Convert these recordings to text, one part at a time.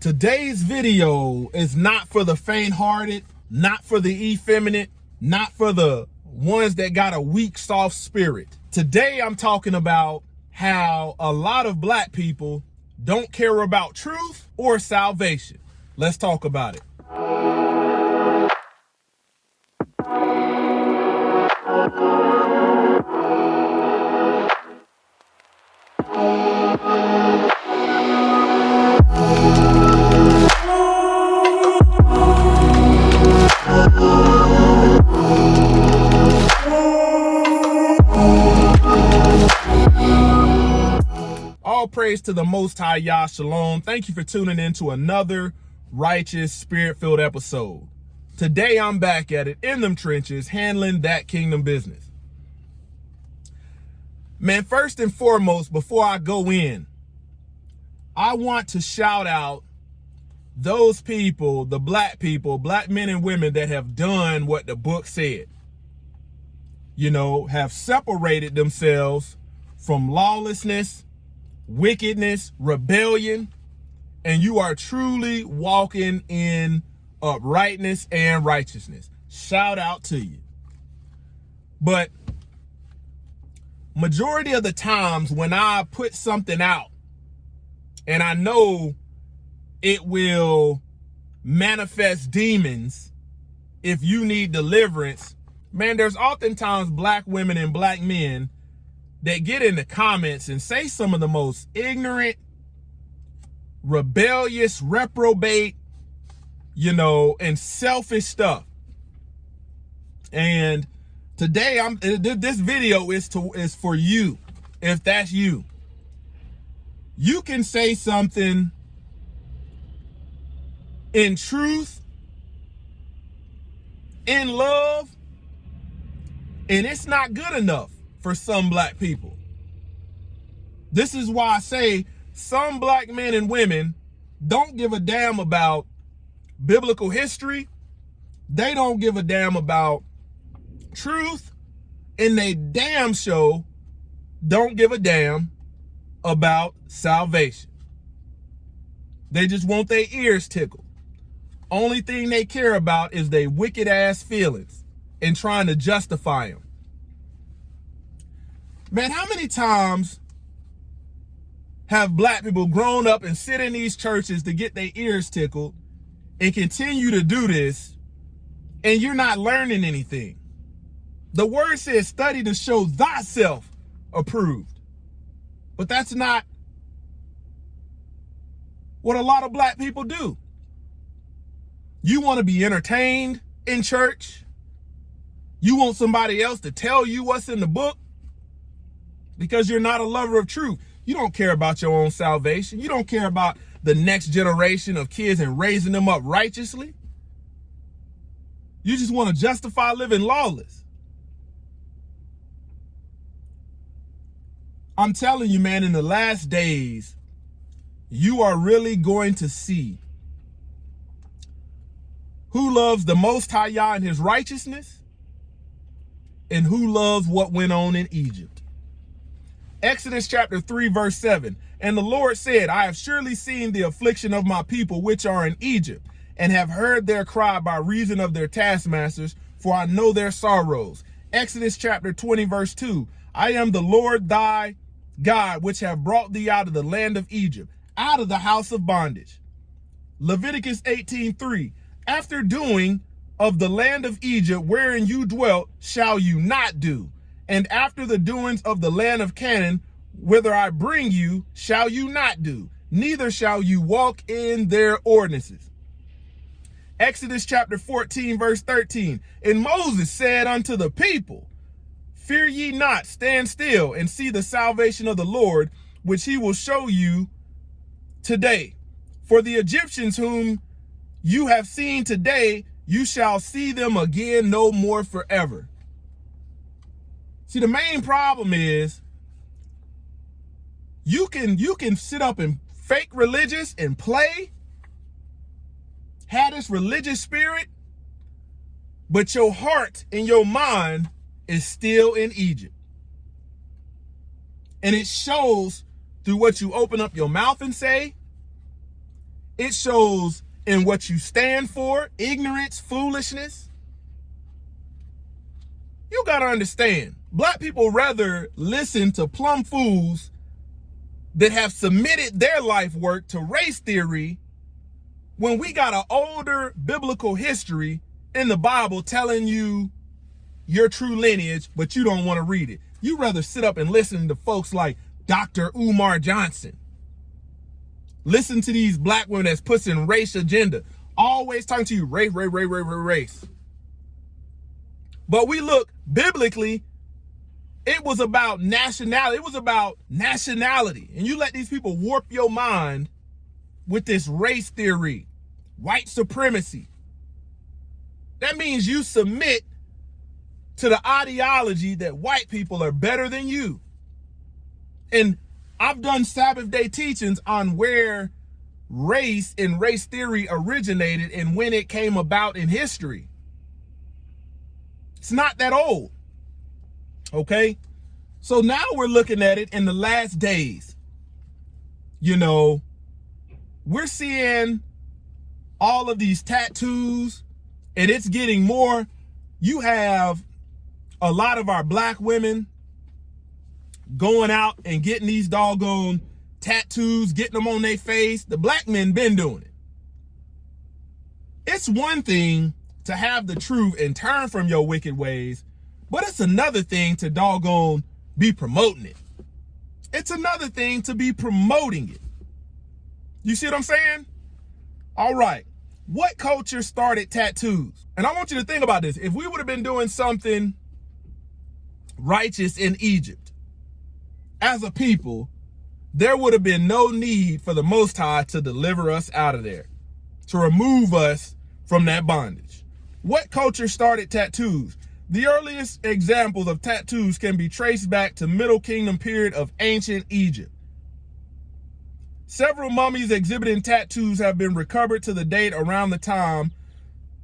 Today's video is not for the faint-hearted, not for the effeminate, not for the ones that got a weak, soft spirit. Today I'm talking about how a lot of black people don't care about truth or salvation. Let's talk about it. All praise to the Most High Yah Shalom. Thank you for tuning in to another righteous, spirit-filled episode. Today I'm back at it in them trenches, handling that kingdom business. Man, first and foremost, before I go in, I want to shout out those people, the black people, black men and women that have done what the book said. You know, have separated themselves from lawlessness, wickedness, rebellion, and you are truly walking in uprightness and righteousness. Shout out to you. But majority of the times when I put something out and I know it will manifest demons if you need deliverance, man, there's oftentimes black women and black men that get in the comments and say some of the most ignorant, rebellious, reprobate, and selfish stuff. And today this video is for you. If that's you, you can say something in truth, in love, and it's not good enough for some black people. This is why I say some black men and women don't give a damn about biblical history. They don't give a damn about truth, and they damn sure don't give a damn about salvation. They just want their ears tickled. Only thing they care about is their wicked ass feelings and trying to justify them. Man, how many times have black people grown up and sit in these churches to get their ears tickled and continue to do this, and you're not learning anything? The word says, study to show thyself approved. But that's not what a lot of black people do. You want to be entertained in church. You want somebody else to tell you what's in the book because you're not a lover of truth. You don't care about your own salvation. You don't care about the next generation of kids and raising them up righteously. You just want to justify living lawless. I'm telling you, man, in the last days, you are really going to see who loves the Most High Yah and his righteousness and who loves what went on in Egypt. Exodus chapter 3, verse 7. And the Lord said, I have surely seen the affliction of my people which are in Egypt, and have heard their cry by reason of their taskmasters, for I know their sorrows. Exodus chapter 20, verse 2. I am the Lord thy God, which have brought thee out of the land of Egypt, out of the house of bondage. Leviticus 18:3. After doing of the land of Egypt wherein you dwelt shall you not do, and after the doings of the land of Canaan whither I bring you shall you not do, neither shall you walk in their ordinances. Exodus chapter 14, verse 13. And Moses said unto the people, fear ye not, stand still and see the salvation of the Lord, which he will show you today. For the Egyptians whom you have seen today, you shall see them again no more forever. See, the main problem is you can sit up and fake religious and play, have this religious spirit, but your heart and your mind is still in Egypt. And it shows through what you open up your mouth and say, It shows in what you stand for, ignorance, foolishness. You got to understand, black people rather listen to plumb fools that have submitted their life work to race theory when we got an older biblical history in the Bible telling you your true lineage, but you don't want to read it. You rather sit up and listen to folks like Dr. Umar Johnson. Listen to these black women that's pushing race agenda, always talking to you race. But we look biblically, it was about nationality. It was about nationality. And you let these people warp your mind with this race theory, white supremacy. That means you submit to the ideology that white people are better than you. And I've done Sabbath day teachings on where race and race theory originated and when it came about in history. It's not that old. Okay? So now we're looking at it in the last days. You know, we're seeing all of these tattoos, and it's getting more. You have a lot of our black women going out and getting these doggone tattoos, getting them on their face. The black men been doing it. It's one thing to have the truth and turn from your wicked ways, but it's another thing to doggone be promoting it. It's another thing to be promoting it. You see what I'm saying? All right. What culture started tattoos? And I want you to think about this. If we would have been doing something righteous in Egypt as a people, there would have been no need for the Most High to deliver us out of there, to remove us from that bondage. What culture started tattoos? The earliest examples of tattoos can be traced back to Middle Kingdom period of ancient Egypt. Several mummies exhibiting tattoos have been recovered to the date around the time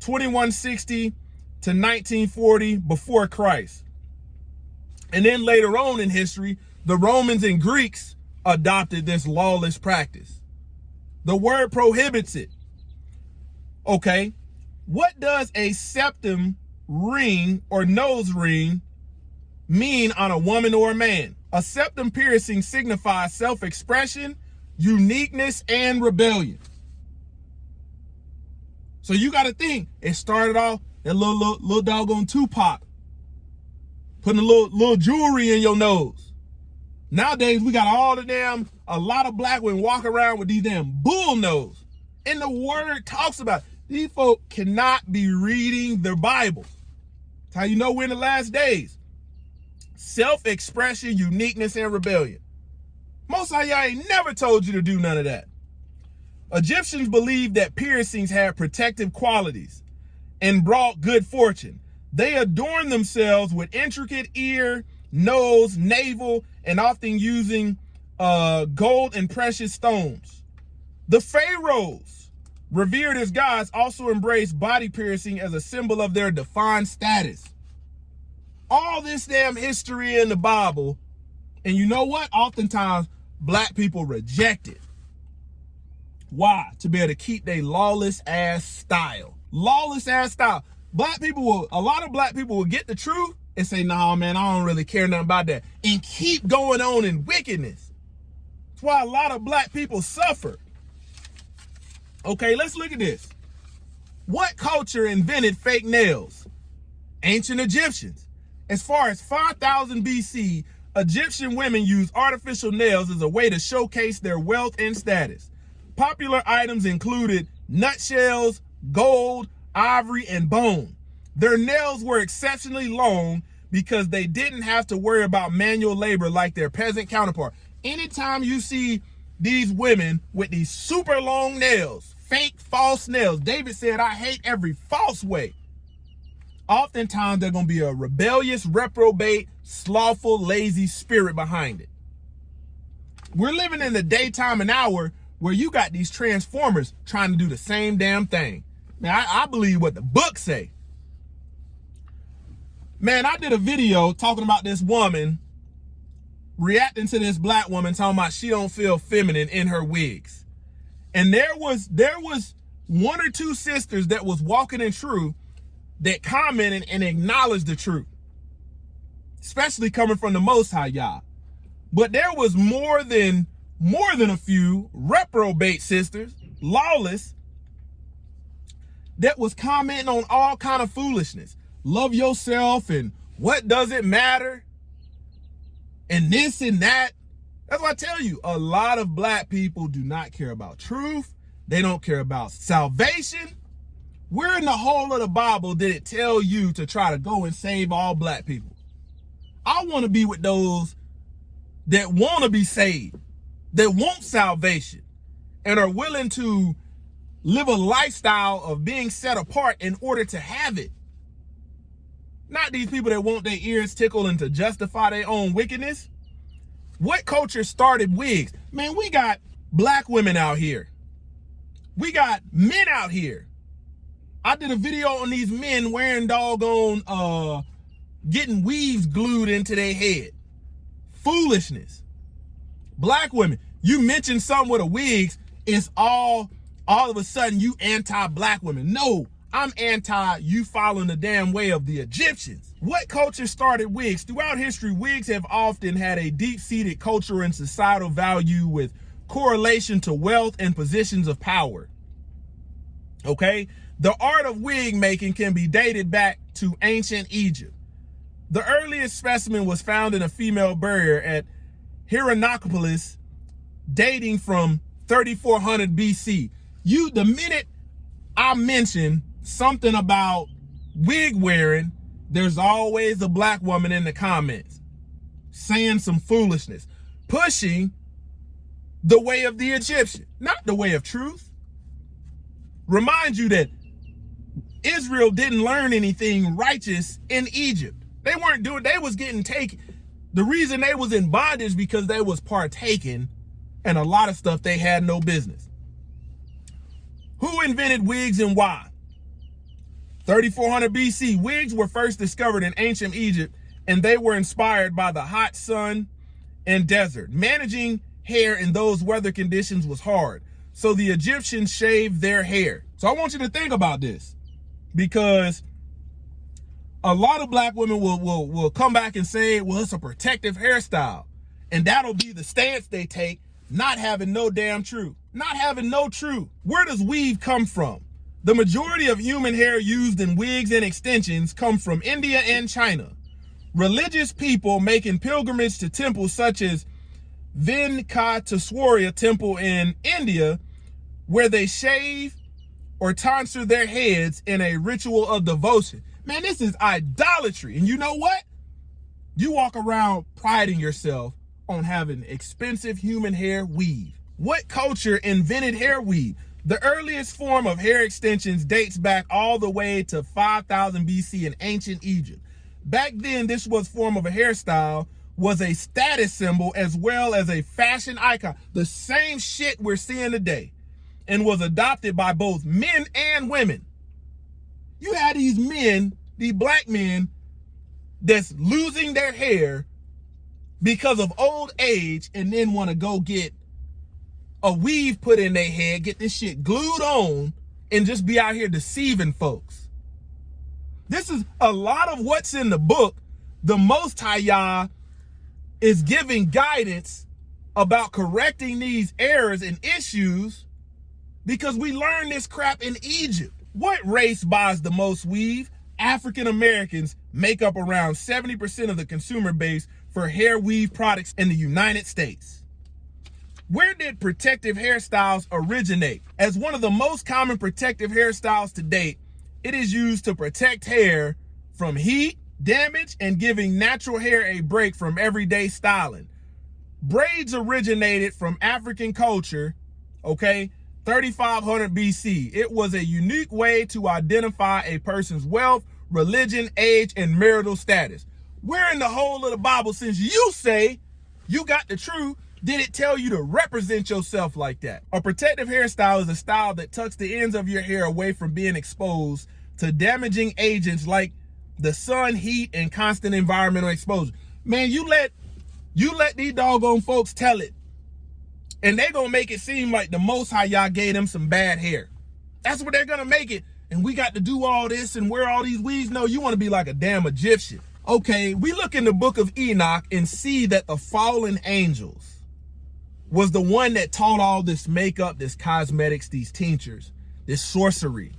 2160 to 1940 before Christ. And then later on in history, the Romans and Greeks adopted this lawless practice. The word prohibits it. Okay, what does a septum ring or nose ring mean on a woman or a man? A septum piercing signifies self-expression, uniqueness, and rebellion. So you got to think, it started off that little doggone Tupac putting a little jewelry in your nose. Nowadays, we got a lot of black women walk around with these damn bull nose. And the word talks about it. These folk cannot be reading their Bibles. That's how you know we're in the last days. Self-expression, uniqueness, and rebellion. Most of y'all ain't never told you to do none of that. Egyptians believed that piercings had protective qualities and brought good fortune. They adorned themselves with intricate ear, nose, navel, and often using gold and precious stones. The pharaohs, revered as gods, also embraced body piercing as a symbol of their defined status. All this damn history in the Bible, and you know what? Oftentimes, black people reject it. Why? To be able to keep their lawless ass style. Lawless ass style. A lot of black people will get the truth and say, nah, man, I don't really care nothing about that. And keep going on in wickedness. That's why a lot of black people suffer. Okay, let's look at this. What culture invented fake nails? Ancient Egyptians. As far as 5000 BC, Egyptian women used artificial nails as a way to showcase their wealth and status. Popular items included nutshells, gold, ivory, and bone. Their nails were exceptionally long because they didn't have to worry about manual labor like their peasant counterpart. Anytime you see these women with these super long nails, fake false nails, David said, I hate every false way. Oftentimes there's going to be a rebellious, reprobate, slothful, lazy spirit behind it. We're living in the daytime and hour where you got these transformers trying to do the same damn thing. Now, I believe what the books say. Man, I did a video talking about this woman reacting to this black woman talking about she don't feel feminine in her wigs. And there was one or two sisters that was walking in truth that commented and acknowledged the truth, especially coming from the Most High Yah. But there was more than a few reprobate sisters, lawless, that was commenting on all kind of foolishness. Love yourself and what does it matter? And this and that. That's why I tell you, a lot of black people do not care about truth. They don't care about salvation. Where in the whole of the Bible did it tell you to try to go and save all black people? I want to be with those that want to be saved, that want salvation, and are willing to live a lifestyle of being set apart in order to have it. Not these people that want their ears tickled and to justify their own wickedness. What culture started wigs? Man, we got black women out here. We got men out here. I did a video on these men wearing doggone, getting weaves glued into their head. Foolishness. Black women, you mention something with a wigs, it's all of a sudden you anti-black women. No, I'm anti you following the damn way of the Egyptians. What culture started wigs? Throughout history, wigs have often had a deep-seated cultural and societal value with correlation to wealth and positions of power. Okay? The art of wig making can be dated back to ancient Egypt. The earliest specimen was found in a female burial at Hierakonpolis, dating from 3400 BC. The minute I mention something about wig wearing, there's always a black woman in the comments saying some foolishness, pushing the way of the Egyptian, not the way of truth. Remind you that Israel didn't learn anything righteous in Egypt. They was getting taken. The reason they was in bondage because they was partaking in a lot of stuff they had no business. Who invented wigs and why? 3400 BC, wigs were first discovered in ancient Egypt, and they were inspired by the hot sun and desert. Managing hair in those weather conditions was hard, so the Egyptians shaved their hair. So I want you to think about this, because a lot of black women will come back and say, well, it's a protective hairstyle, and that'll be the stance they take, not having no damn truth. Not having no truth. Where does weave come from? The majority of human hair used in wigs and extensions come from India and China. Religious people making pilgrimage to temples such as Venkateswara Temple in India, where they shave or tonsure their heads in a ritual of devotion. Man, this is idolatry. And you know what? You walk around priding yourself on having expensive human hair weave. What culture invented hair weave? The earliest form of hair extensions dates back all the way to 5000 BC in ancient Egypt. Back then, this form of a hairstyle was a status symbol as well as a fashion icon. The same shit we're seeing today, and was adopted by both men and women. You had these men, these black men, that's losing their hair because of old age and then want to go get a weave put in their head, get this shit glued on, and just be out here deceiving folks. This is a lot of what's in the book. The Most High Yah is giving guidance about correcting these errors and issues because we learned this crap in Egypt. What race buys the most weave? African Americans make up around 70% of the consumer base for hair weave products in the United States. Where did protective hairstyles originate? As one of the most common protective hairstyles to date, it is used to protect hair from heat, damage, and giving natural hair a break from everyday styling. Braids originated from African culture, okay, 3500 BC. It was a unique way to identify a person's wealth, religion, age, and marital status. Where in the whole of the Bible, since you say you got the truth, did it tell you to represent yourself like that? A protective hairstyle is a style that tucks the ends of your hair away from being exposed to damaging agents like the sun, heat, and constant environmental exposure. Man, you let these doggone folks tell it And they're going to make it seem like the Most High Yah gave them some bad hair. That's what they're going to make it. And we got to do all this and wear all these weeds. No, you want to be like a damn Egyptian. Okay, we look in the book of Enoch and see that the fallen angels was the one that taught all this makeup, this cosmetics, these tinctures, this sorcery.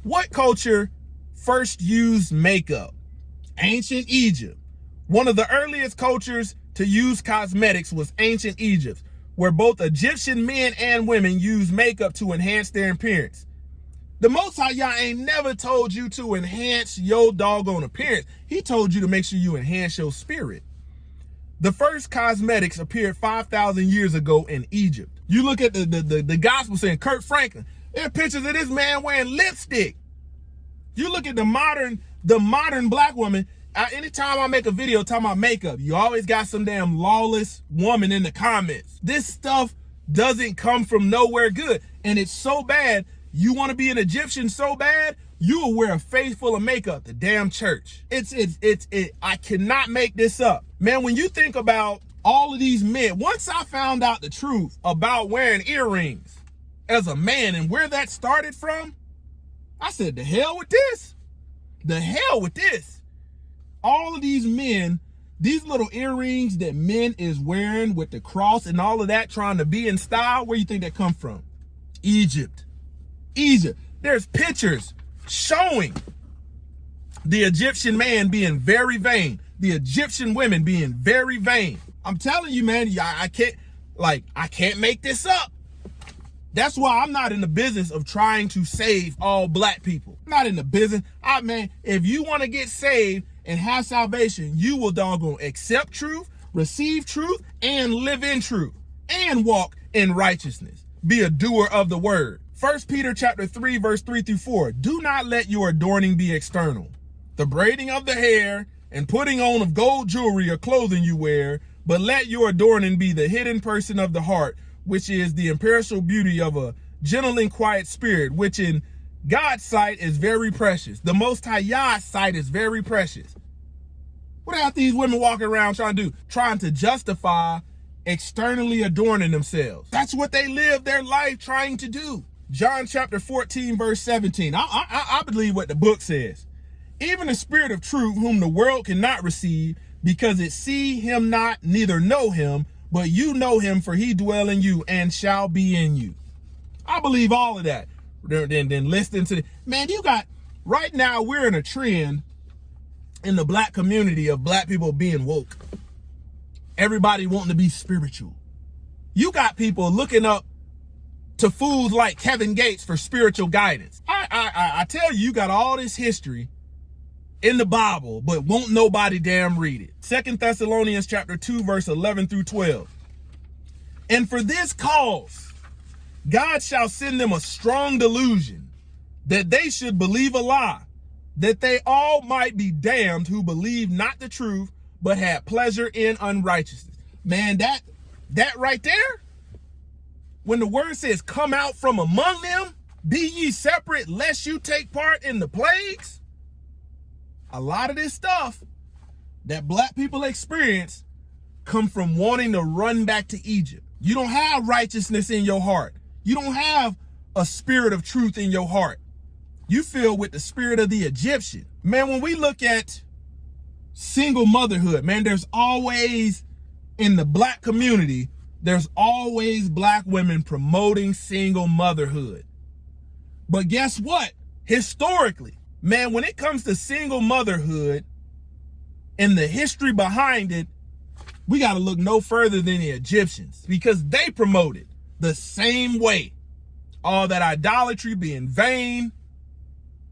What culture first used makeup? Ancient Egypt. One of the earliest cultures to use cosmetics was ancient Egypt, where both Egyptian men and women used makeup to enhance their appearance. The Most High Yah ain't never told you to enhance your doggone appearance. He told you to make sure you enhance your spirit. The first cosmetics appeared 5,000 years ago in Egypt. You look at the gospel saying Kurt Franklin. There are pictures of this man wearing lipstick. You look at the modern black woman. Anytime I make a video talking about makeup, you always got some damn lawless woman in the comments. This stuff doesn't come from nowhere good. And it's so bad. You want to be an Egyptian so bad, you will wear a face full of makeup, the damn church. I cannot make this up. Man, when you think about all of these men, once I found out the truth about wearing earrings as a man and where that started from, I said, the hell with this. The hell with this. All of these men, these little earrings that men is wearing with the cross and all of that, trying to be in style, where you think that come from? Egypt. Egypt. There's pictures showing the Egyptian man being very vain, the Egyptian women being very vain. I'm telling you, man, I can't make this up. That's why I'm not in the business of trying to save all black people. I'm not in the business. Man, if you want to get saved and have salvation, you will doggone accept truth, receive truth, and live in truth, and walk in righteousness. Be a doer of the word. 1 Peter chapter 3, verse 3 through 4. Do not let your adorning be external, the braiding of the hair and putting on of gold jewelry or clothing you wear, but let your adorning be the hidden person of the heart, which is the imperishable beauty of a gentle and quiet spirit, which in God's sight is very precious. The Most High Yah's sight is very precious. What are these women walking around trying to do? Trying to justify externally adorning themselves. That's what they live their life trying to do. John chapter 14, verse 17. I believe what the book says. Even the spirit of truth, whom the world cannot receive, because it see him not, neither know him, but you know him, for he dwell in you and shall be in you. I believe all of that. Then listen to man, you got, right now we're in a trend in the black community of black people being woke. Everybody wanting to be spiritual. You got people looking up to fools like Kevin Gates for spiritual guidance. I tell you, you got all this history in the Bible, but won't nobody damn read it. 2 Thessalonians chapter 2, verse 11 through 12. And for this cause, God shall send them a strong delusion, that they should believe a lie, that they all might be damned who believe not the truth, but had pleasure in unrighteousness. Man, that right there, when the word says, come out from among them, be ye separate, lest you take part in the plagues. A lot of this stuff that black people experience come from wanting to run back to Egypt. You don't have righteousness in your heart. You don't have a spirit of truth in your heart. You feel with the spirit of the Egyptian. Man, when we look at single motherhood, man, there's always, in the black community, there's always black women promoting single motherhood. But guess what? Historically, man, when it comes to single motherhood and the history behind it, we got to look no further than the Egyptians, because they promoted the same way. All that idolatry, being vain,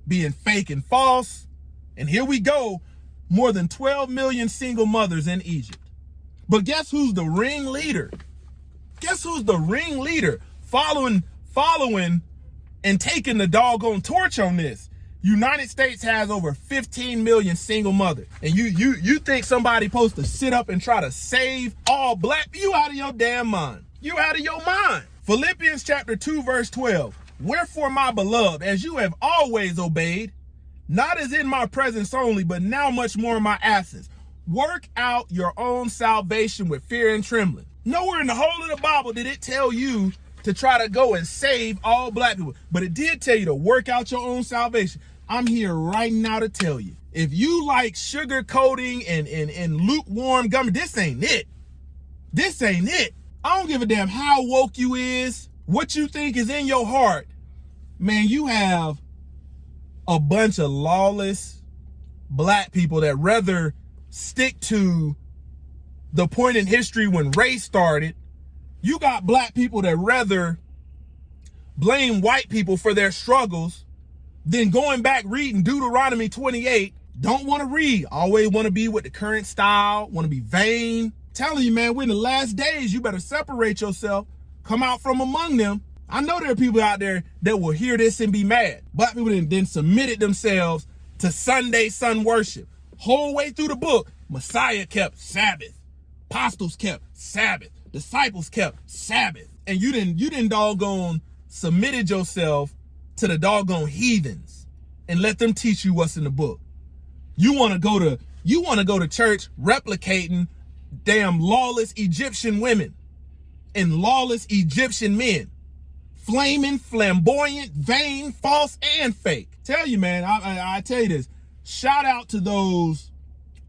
being fake and false. And here we go, more than 12 million single mothers in Egypt. But guess who's the ringleader? Guess who's the ringleader following and taking the doggone torch on this? United States has over 15 million single mothers. And you think somebody supposed to sit up and try to save all black? You out of your damn mind. You out of your mind. Philippians chapter 2, verse 12. Wherefore, my beloved, as you have always obeyed, not as in my presence only, but now much more in my absence, work out your own salvation with fear and trembling. Nowhere in the whole of the Bible did it tell you to try to go and save all black people. But it did tell you to work out your own salvation. I'm here right now to tell you, if you like sugar coating and lukewarm gum, this ain't it. This ain't it. I don't give a damn how woke you is, what you think is in your heart. Man, you have a bunch of lawless black people that rather stick to the point in history when race started. You got black people that rather blame white people for their struggles than going back reading Deuteronomy 28. Don't want to read, always want to be with the current style, want to be vain. Telling you, man, we're in the last days. You better separate yourself, come out from among them. I know there are people out there that will hear this and be mad. Black people then submitted themselves to Sunday sun worship. Whole way through the book, Messiah kept Sabbath, apostles kept Sabbath, disciples kept Sabbath, and you didn't doggone submitted yourself to the doggone heathens and let them teach you what's in the book. You want to go to church replicating damn lawless Egyptian women and lawless Egyptian men, flaming, flamboyant, vain, false, and fake. Tell you, man, I tell you this, shout out to those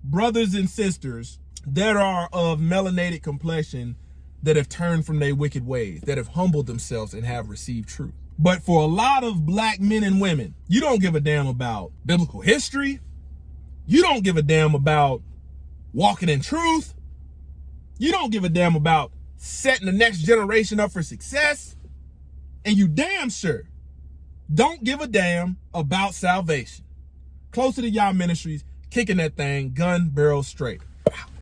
brothers and sisters that are of melanated complexion that have turned from their wicked ways, that have humbled themselves and have received truth. But for a lot of black men and women, you don't give a damn about biblical history. You don't give a damn about walking in truth. You don't give a damn about setting the next generation up for success. And you damn sure don't give a damn about salvation. Closer to Y'all Ministries, kicking that thing gun barrel straight.